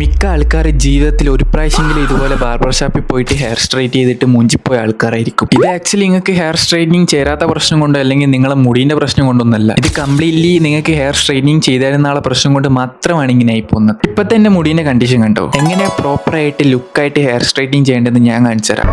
മിക്ക ആൾക്കാർ ജീവിതത്തിൽ ഒരു പ്രാവശ്യമെങ്കിലും ഇതുപോലെ ബാർബർ ഷോപ്പിൽ പോയിട്ട് ഹെയർ സ്ട്രൈറ്റ് ചെയ്തിട്ട് മൂഞ്ചിപ്പോയ ആൾക്കാരായിരിക്കും. ഇത് ആക്ച്വലി നിങ്ങൾക്ക് ഹെയർ സ്ട്രൈറ്റനിങ് ചേരാത്ത പ്രശ്നം കൊണ്ടോ അല്ലെങ്കിൽ നിങ്ങളെ മുടീൻ്റെ പ്രശ്നം കൊണ്ടൊന്നല്ല. ഇത് കംപ്ലീറ്റ്ലി നിങ്ങൾക്ക് ഹെയർ സ്ട്രൈറ്റനിങ് ചെയ്തായിരുന്ന പ്രശ്നം കൊണ്ട് മാത്രമാണ് ഇങ്ങനെ ആയി പോകുന്നത്. ഇപ്പോഴത്തെ എൻ്റെ മുടീൻ്റെ കണ്ടീഷൻ കണ്ടോ? എങ്ങനെയാ പ്രോപ്പറായിട്ട് ലുക്കായിട്ട് ഹെയർ സ്ട്രൈറ്റനിങ് ചെയ്യേണ്ടതെന്ന് ഞാൻ കാണിച്ചു തരാം.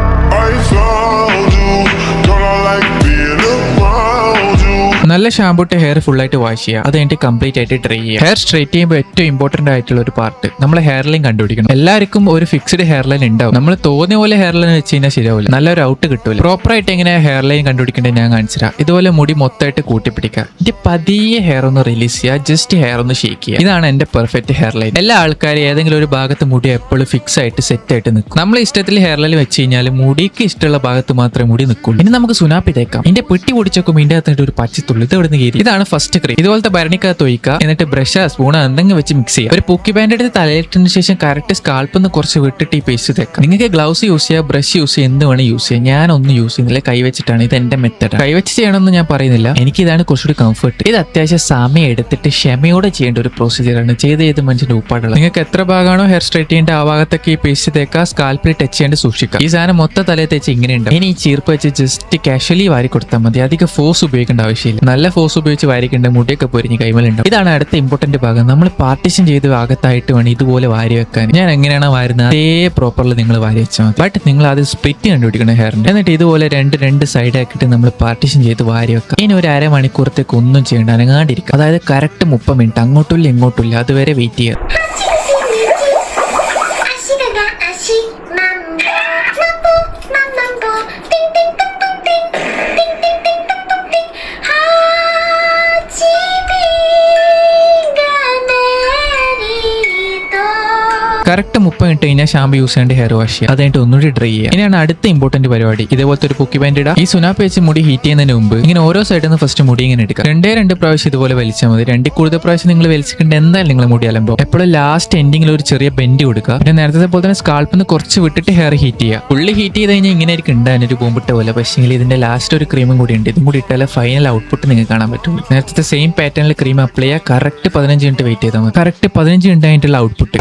നല്ല ഷാമ്പൂട്ട് ഹെയർ ഫുള്ളായിട്ട് വാഷ് ചെയ്യുക, അത് കഴിഞ്ഞിട്ട് കംപ്ലീറ്റ് ആയിട്ട് ഡ്രൈ ചെയ്യുക. ഹെയർ സ്ട്രൈറ്റ് ചെയ്യുമ്പോൾ ഏറ്റവും ഇമ്പോർട്ടന്റ് ആയിട്ടുള്ള ഒരു പാർട്ട് നമ്മളെ ഹെയർ ലൈൻ കണ്ടുപിടിക്കണം. എല്ലാവർക്കും ഒരു ഫിക്സ്ഡ് ഹെയർ ലൈൻ ഉണ്ടാവും. നമ്മൾ തോന്നിയ പോലെ ഹെയർ ലൈൻ വെച്ച് കഴിഞ്ഞാൽ ശരിയാവില്ല, നല്ലൊരു ഔട്ട് കിട്ടൂല. പ്രോപ്പറായിട്ട് എങ്ങനെ ഹെയർ ലൈൻ കണ്ടുപിടിക്കേണ്ടത് ഞാൻ കാണിച്ചുതരാം. ഇതുപോലെ മുടി മൊത്തമായിട്ട് കൂട്ടിപ്പിടിക്കുക, ഇത് പതിയെ ഹെയർ ഒന്ന് റിലീസ് ചെയ്യുക, ജസ്റ്റ് ഹെയർ ഒന്ന് ഷേക്ക് ചെയ്യുക. ഇതാണ് എന്റെ പെർഫെക്റ്റ് ഹെയർ ലൈൻ. എല്ലാ ആൾക്കാരും ഏതെങ്കിലും ഒരു ഭാഗത്ത് മുടി എപ്പോഴും ഫിക്സ് ആയിട്ട് സെറ്റ് ആയിട്ട് നിൽക്കും. നമ്മളെ ഇഷ്ടത്തിൽ ഹെയർ ലൈൻ വെച്ച് കഴിഞ്ഞാൽ മുടിക്ക് ഇഷ്ടമുള്ള ഭാഗത്ത് മാത്രമേ മുടി നിൽക്കുള്ളൂ. ഇനി നമുക്ക് സുനാപ്പി തേക്കാം. ഇതിന്റെ പെട്ടി പൊടിച്ചൊക്കെ ഇതിന്റെ അകത്ത് ഒരു പച്ചത്തുള്ളി ഇത് ഇവിടെ നിന്ന് കയറി. ഇതാണ് ഫസ്റ്റ് ക്രീം. ഇതുപോലത്തെ ഭരണിക്കകത്ത് ഒഴിക്കുക, എന്നിട്ട് ബ്രഷ് സ്പൂൺ എന്തെങ്കിലും വെച്ച് മിക്സ് ചെയ്യുക. ഒരു പൊക്കി ബാൻഡ് എടുത്ത് തലയിട്ടതിന് ശേഷം കറക്റ്റ് സ്കാൾപ്പിൽ കുറച്ച് വിട്ടിട്ട് ഈ പേസ്റ്റ് തേക്കാം. നിങ്ങൾക്ക് ഗ്ലൗസ് യൂസ് ചെയ്യുക, ബ്രഷ് യൂസ് ചെയ്യുക, എന്ത് വേണം യൂസ് ചെയ്യുക. ഞാനൊന്നും യൂസ് ചെയ്യുന്നില്ല, കൈവച്ചിട്ടാണ്. ഇത് എന്റെ മെത്തേഡ്. കൈവച്ച് ചെയ്യണമെന്ന് ഞാൻ പറയുന്നില്ല, എനിക്ക് ഇതാണ് കുറച്ചുകൂടി കംഫർട്ട്. ഇത് അത്യാവശ്യം സമയം എടുത്തിട്ട് ക്ഷമയോടെ ചെയ്യേണ്ട ഒരു പ്രൊസീജിയറാണ്. ചെയ്ത് മനുഷ്യന്റെ ഉപ്പാടുള്ളത്. നിങ്ങൾക്ക് എത്ര ഭാഗമാണോ ഹെയർ സ്ട്രൈറ്റ് ചെയ്യേണ്ട ആ ഭാഗത്തൊക്കെ ഈ പേസ്റ്റ് തേക്കുക, സ്കാൽപ്പിൽ ടച്ച് ചെയ്യാണ്ട് സൂക്ഷിക്കുക. ഈ സാധനം മൊത്തം തലയിൽ തേച്ച് ഇങ്ങനെ ഉണ്ട്. ഇനി ഈ ചീർപ്പ് വെച്ച് ജസ്റ്റ് കാഷ്വലി വാരി കൊടുത്താൽ മതി. അധികം ഫോഴ്സ് ഉപയോഗിക്കേണ്ട ആവശ്യമില്ല. നല്ല ഫോഴ്സ് ഉപയോഗിച്ച് വാരിക്കേണ്ട മുടിയൊക്കെ പൊരിഞ്ഞ് കൈമലുണ്ടാവും. ഇതാണ് അടുത്ത ഇമ്പോർട്ടന്റ് ഭാഗം. നമ്മൾ പാർട്ടീഷൻ ചെയ്ത് ഭാഗത്തായിട്ട് വേണം ഇതുപോലെ വാരി വെക്കാൻ. ഞാൻ എങ്ങനെയാണ് വാരുന്നത് അതേ പ്രോപ്പർലി നിങ്ങൾ വാരി വെച്ചാൽ മതി. ബട്ട് നിങ്ങൾ അത് സ്പ്ലിറ്റ് കണ്ടുപിടിക്കണം ഹെയറിന്റെ. എന്നിട്ട് ഇതുപോലെ രണ്ട് സൈഡ് ആക്കിയിട്ട് നമ്മൾ പാർട്ടീഷൻ ചെയ്ത് വാരി വെക്കാം. ഇനി ഒരു അരമണിക്കൂറത്തേക്ക് ഒന്നും ചെയ്യേണ്ട, അനങ്ങാണ്ടിരിക്കും. അതായത് കറക്റ്റ് 30 മിനിറ്റ് അങ്ങോട്ടുമില്ല ഇങ്ങോട്ടുമില്ല, അതുവരെ വെയിറ്റ് ചെയ്യുക. കറക്റ്റ് 30 മിനിറ്റ് കഴിഞ്ഞാൽ ഷാമ്പു യൂസ് ചെയ്യേണ്ട ഹെയർ വാഷ് ചെയ്യുക. അതായിട്ട് ഒന്നുകൂടി ഡ്രൈ ചെയ്യുക. ഇനിയാണ് അടുത്ത ഇമ്പോർട്ടന്റ് പരിപാടി. ഇതേപോലത്തെ ഒരു പൊക്കി ബാൻഡ് ഇടുക. ഈ സുനാപ്പ് വെച്ച് മുടി ഹീറ്റ് ചെയ്യുന്നതിന് മുമ്പ് ഇങ്ങനെ ഓരോ സൈഡിൽ നിന്ന് ഫസ്റ്റ് മുടി ഇങ്ങനെ എടുക്കുക. രണ്ട് പ്രാവശ്യം ഇതുപോലെ വലിച്ചാൽ മതി. 2 കൂടുതൽ പ്രാവശ്യം നിങ്ങൾ വലിച്ചിട്ടുണ്ട് എന്തായാലും നിങ്ങൾ മുടി അലമ്പോ. എപ്പോഴും ലാസ്റ്റ് എൻഡിങ്ങിൽ ഒരു ചെറിയ ബെൻഡ് കൊടുക്കുക. പിന്നെ നേരത്തെ പോലെ തന്നെ സ്കാൾപ്പിൽ നിന്ന് കുറച്ച് വിട്ടിട്ട് ഹെയർ ഹീറ്റ് ചെയ്യുക. ഫുള്ളി ഹീറ്റ് ചെയ്ത് കഴിഞ്ഞാൽ ഇങ്ങനെ ആയിരിക്കും ഉണ്ടാകാൻ ഒരു പൂമ്പിട്ട പോലെ. പക്ഷേ ഇതിന്റെ ലാസ്റ്റ് ഒരു ക്രീമും കൂടി ഉണ്ട്. ഇതും കൂടി ഇട്ടാൽ ഫൈനൽ ഔട്ട്പുട്ട് നിങ്ങൾക്ക് കാണാൻ പറ്റുള്ളൂ. നേരത്തെ സെയിം പാറ്റേണിൽ ക്രീം അപ്ലൈ ചെയ്യുക. കറക്റ്റ് 15 മിനിറ്റ് വെയിറ്റ് ചെയ്താൽ മതി. കറക്റ്റ് 15 മിനിറ്റ് ആയിട്ടുള്ള ഔട്ട്പുട്ട്.